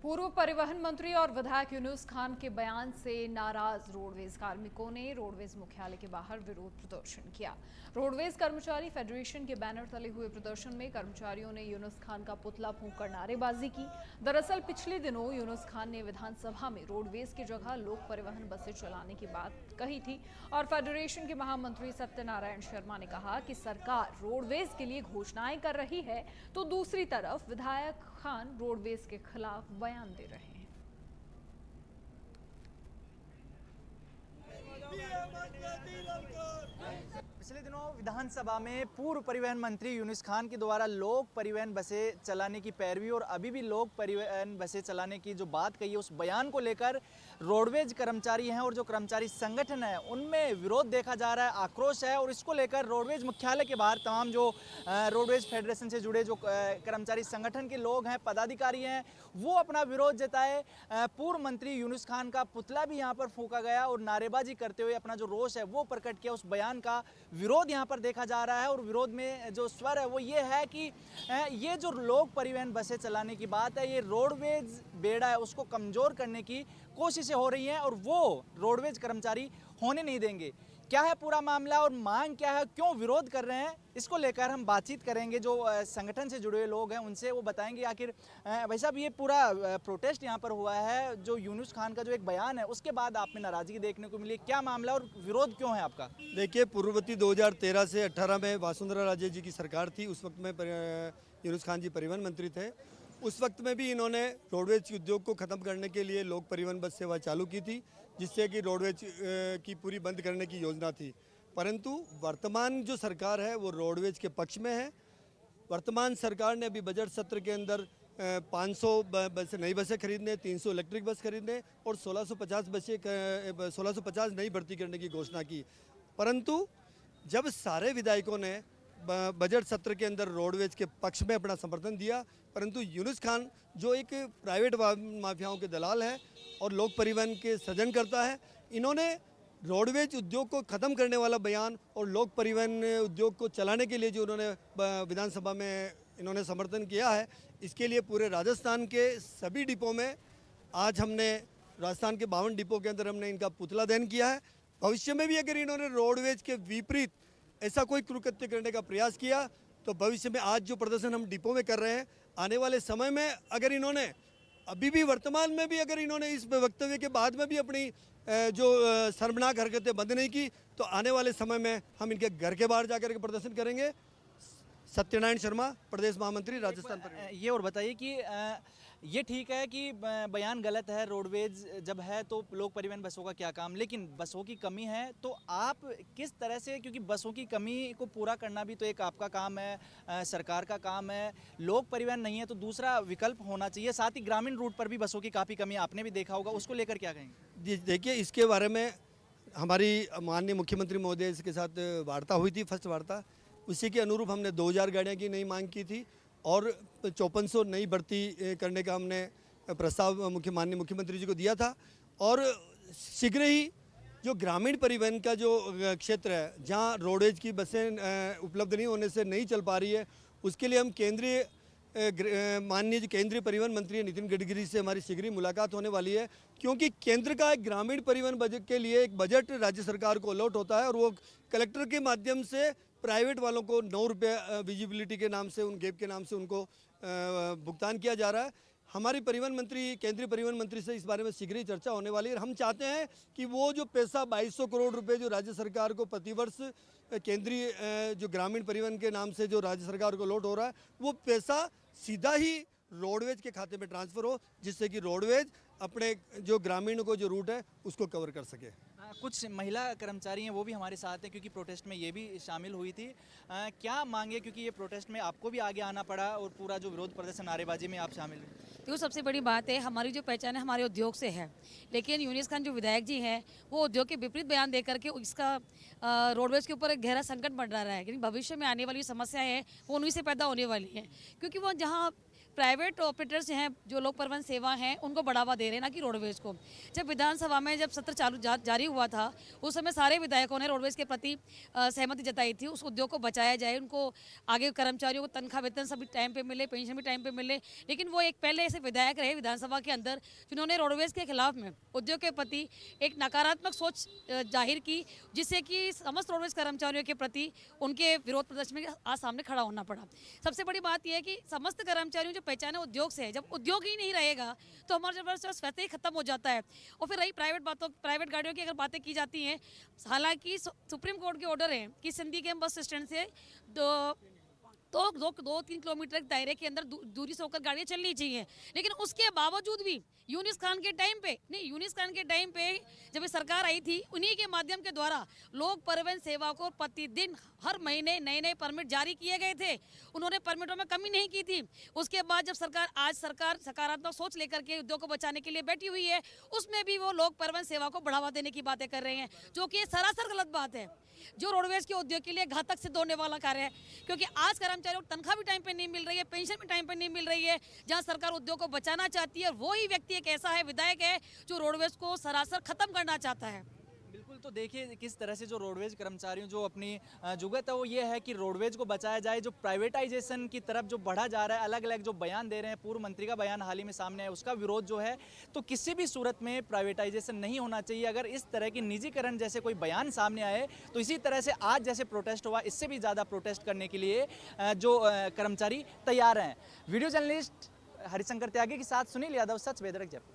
पूर्व परिवहन मंत्री और विधायक यूनुस खान के बयान से नाराज रोडवेज कार्मिकों ने रोडवेज मुख्यालय के बाहर विरोध प्रदर्शन किया। रोडवेज कर्मचारी फेडरेशन के बैनर तले हुए प्रदर्शन में कर्मचारियों ने यूनुस खान का पुतला फूंककर नारेबाजी की। दरअसल पिछले दिनों यूनुस खान ने विधानसभा में रोडवेज की जगह लोक परिवहन बसें चलाने की बात कही थी और फेडरेशन के महामंत्री सत्यनारायण शर्मा ने कहा कि सरकार रोडवेज के लिए घोषणाएं कर रही है तो दूसरी तरफ विधायक खान रोडवेज के खिलाफ बयान दे रहे हैं। पिछले दिनों विधानसभा में पूर्व परिवहन मंत्री यूनुस खान के द्वारा लोक परिवहन बसें चलाने की पैरवी और अभी भी लोक परिवहन बसें चलाने की जो बात कही है उस बयान को लेकर रोडवेज कर्मचारी हैं और जो कर्मचारी संगठन है उनमें विरोध देखा जा रहा है, आक्रोश है। और इसको लेकर रोडवेज मुख्यालय के बाहर तमाम जो रोडवेज फेडरेशन से जुड़े जो कर्मचारी संगठन के लोग हैं, पदाधिकारी हैं, वो अपना विरोध जताए। पूर्व मंत्री यूनुस खान का पुतला भी यहाँ पर फूंका गया और नारेबाजी करते हुए अपना जो रोष है वो प्रकट किया। उस बयान का विरोध यहाँ पर देखा जा रहा है और विरोध में जो स्वर है वो ये है कि ये जो लोक परिवहन बसें चलाने की बात है, ये रोडवेज बेड़ा है उसको कमज़ोर करने की कोशिशें हो रही हैं और वो रोडवेज कर्मचारी होने नहीं देंगे। क्या है पूरा मामला और मांग क्या है, क्यों विरोध कर रहे हैं, इसको लेकर हम बातचीत करेंगे। जो संगठन से जुड़े हुए लोग हैं उनसे वो बताएंगे आखिर भाई साहब ये पूरा प्रोटेस्ट यहाँ पर हुआ है, जो यूनुस खान का जो एक बयान है उसके बाद आप में नाराजगी देखने को मिली, क्या मामला और विरोध क्यों है आपका? देखिए, पूर्ववर्ती 2013 से 18 में वसुंधरा राजे जी की सरकार थी। उस वक्त में यूनुस खान जी परिवहन मंत्री थे। उस वक्त में भी इन्होंने रोडवेज उद्योग को ख़त्म करने के लिए लोक परिवहन बस सेवा चालू की थी, जिससे कि रोडवेज की पूरी बंद करने की योजना थी। परंतु वर्तमान जो सरकार है वो रोडवेज के पक्ष में है। वर्तमान सरकार ने अभी बजट सत्र के अंदर 500 नई बसें खरीदने, 300 इलेक्ट्रिक बस खरीदने और 1650 नई भर्ती करने की घोषणा की। परंतु जब सारे विधायकों ने बजट सत्र के अंदर रोडवेज के पक्ष में अपना समर्थन दिया, परंतु यूनुस खान जो एक प्राइवेट माफियाओं के दलाल हैं और लोक परिवहन के सृजन करता है, इन्होंने रोडवेज उद्योग को ख़त्म करने वाला बयान और लोक परिवहन उद्योग को चलाने के लिए जो उन्होंने विधानसभा में इन्होंने समर्थन किया है, इसके लिए पूरे राजस्थान के सभी डिपो में आज हमने राजस्थान के 52 डिपो के अंदर हमने इनका पुतला दहन किया है। भविष्य में भी अगर इन्होंने रोडवेज के विपरीत ऐसा कोई कृत्य करने का प्रयास किया तो भविष्य में आज जो प्रदर्शन हम डिपो में कर रहे हैं, आने वाले समय में अगर इन्होंने अभी भी वर्तमान में भी अगर इन्होंने इस वक्तव्य के बाद में भी अपनी जो शर्मनाक हरकतें बंद नहीं की तो आने वाले समय में हम इनके घर के बाहर जाकर के प्रदर्शन करेंगे। सत्यनारायण शर्मा, प्रदेश महामंत्री, राजस्थान पर। ये और बताइए कि ये ठीक है कि बयान गलत है, रोडवेज जब है तो लोक परिवहन बसों का क्या काम, लेकिन बसों की कमी है तो आप किस तरह से, क्योंकि बसों की कमी को पूरा करना भी तो एक आपका काम है, सरकार का काम है। लोक परिवहन नहीं है तो दूसरा विकल्प होना चाहिए। साथ ही ग्रामीण रूट पर भी बसों की काफ़ी कमी आपने भी देखा होगा, उसको लेकर क्या कहेंगे? देखिए, इसके बारे में हमारी माननीय मुख्यमंत्री महोदय के साथ वार्ता हुई थी, फर्स्ट वार्ता। उसी के अनुरूप हमने 2000 गाड़ियाँ की नई मांग की थी और 5400 नई भर्ती करने का हमने प्रस्ताव माननीय मुख्यमंत्री जी को दिया था। और शीघ्र ही जो ग्रामीण परिवहन का जो क्षेत्र है, जहाँ रोडवेज की बसें उपलब्ध नहीं होने से नहीं चल पा रही है, उसके लिए हम माननीय केंद्रीय परिवहन मंत्री नितिन गडकरी से हमारी शीघ्र ही मुलाकात होने वाली है, क्योंकि केंद्र का एक ग्रामीण परिवहन बजट के लिए एक बजट राज्य सरकार को अलॉट होता है और वो कलेक्टर के माध्यम से प्राइवेट वालों को 9 रुपये विजिबिलिटी के नाम से, उन गैप के नाम से उनको भुगतान किया जा रहा है। हमारी परिवहन मंत्री, केंद्रीय परिवहन मंत्री से इस बारे में शीघ्र ही चर्चा होने वाली है। हम चाहते हैं कि वो जो पैसा 2200 करोड़ रुपए जो राज्य सरकार को प्रतिवर्ष केंद्रीय जो ग्रामीण परिवहन के नाम से जो राज्य सरकार को लॉट हो रहा है, वो पैसा सीधा ही रोडवेज के खाते में ट्रांसफ़र हो, जिससे कि रोडवेज अपने जो ग्रामीण को जो रूट है उसको कवर कर सके। कुछ महिला कर्मचारी हैं वो भी हमारे साथ हैं, क्योंकि प्रोटेस्ट में ये भी शामिल हुई थी। क्या मांगे, क्योंकि ये प्रोटेस्ट में आपको भी आगे आना पड़ा और पूरा जो विरोध प्रदर्शन नारेबाजी में आप शामिल हुए? तो सबसे बड़ी बात है, हमारी जो पहचान है हमारे उद्योग से है, लेकिन यूनुस खान जो विधायक जी हैं वो उद्योग के विपरीत बयान दे करके इसका रोडवेज के ऊपर एक गहरा संकट बढ़ रहा है। लेकिन भविष्य में आने वाली समस्याएं हैं वो उन्हीं से पैदा होने वाली हैं, क्योंकि वो जहाँ प्राइवेट ऑपरेटर्स हैं, जो लोक परिवहन सेवा हैं, उनको बढ़ावा दे रहे हैं, ना कि रोडवेज को। जब विधानसभा में जब सत्र जारी हुआ था, उस समय सारे विधायकों ने रोडवेज के प्रति सहमति जताई थी, उस उद्योग को बचाया जाए, उनको आगे कर्मचारियों को तनख्वाह वेतन सभी टाइम पे मिले, पेंशन भी टाइम पे मिले। लेकिन वो एक पहले ऐसे विधायक रहे विधानसभा के अंदर जिन्होंने रोडवेज के खिलाफ में उद्योग के प्रति एक नकारात्मक सोच जाहिर की, जिससे कि समस्त रोडवेज कर्मचारियों के प्रति उनके विरोध प्रदर्शन में आज सामने खड़ा होना पड़ा। सबसे बड़ी बात यह है कि समस्त कर्मचारियों जो पहचाने उद्योग से है, जब उद्योग ही नहीं रहेगा तो हमारा जबरदस्त वैसे ही खत्म हो जाता है। और फिर रही प्राइवेट गाड़ियों की अगर बातें की जाती हैं, हालांकि सुप्रीम कोर्ट के ऑर्डर है कि सिंधी के बस स्टैंड से दो 3 किलोमीटर के दायरे के अंदर दूरी से होकर गाड़ियाँ चलनी चाहिए, लेकिन उसके बावजूद भी यूनिस खान के टाइम पे जब ये सरकार आई थी, उन्हीं के माध्यम के द्वारा लोक परिवहन सेवा को प्रतिदिन हर महीने नए परमिट जारी किए गए थे। उन्होंने परमिटों में कमी नहीं की थी। उसके बाद जब सरकार सकारात्मक सोच लेकर के उद्योग को बचाने के लिए बैठी हुई है, उसमें भी वो लोक परिवहन सेवा को बढ़ावा देने की बातें कर रहे हैं, जो कि सरासर गलत बात है, जो रोडवेज के उद्योग के लिए घातक सिद्ध होने वाला कार्य है। क्योंकि आज कर्मचारियों को तनख्वाह भी टाइम पे नहीं मिल रही है, पेंशन भी टाइम पे नहीं मिल रही है। जहां सरकार उद्योग को बचाना चाहती है, वो ही व्यक्ति एक ऐसा है, विधायक है, जो रोडवेज को सरासर खत्म करना चाहता है। बिल्कुल, तो देखिए किस तरह से जो रोडवेज कर्मचारियों जो अपनी जुगत है वो ये है कि रोडवेज को बचाया जाए। जो प्राइवेटाइजेशन की तरफ जो बढ़ा जा रहा है, अलग अलग जो बयान दे रहे हैं, पूर्व मंत्री का बयान हाल ही में सामने है, उसका विरोध जो है, तो किसी भी सूरत में प्राइवेटाइजेशन नहीं होना चाहिए। अगर इस तरह की निजीकरण जैसे कोई बयान सामने आए तो इसी तरह से आज जैसे प्रोटेस्ट हुआ, इससे भी ज़्यादा प्रोटेस्ट करने के लिए जो कर्मचारी तैयार हैं। वीडियो जर्नलिस्ट हरिशंकर त्यागी के साथ सुनील यादव, सच वेदरक जब।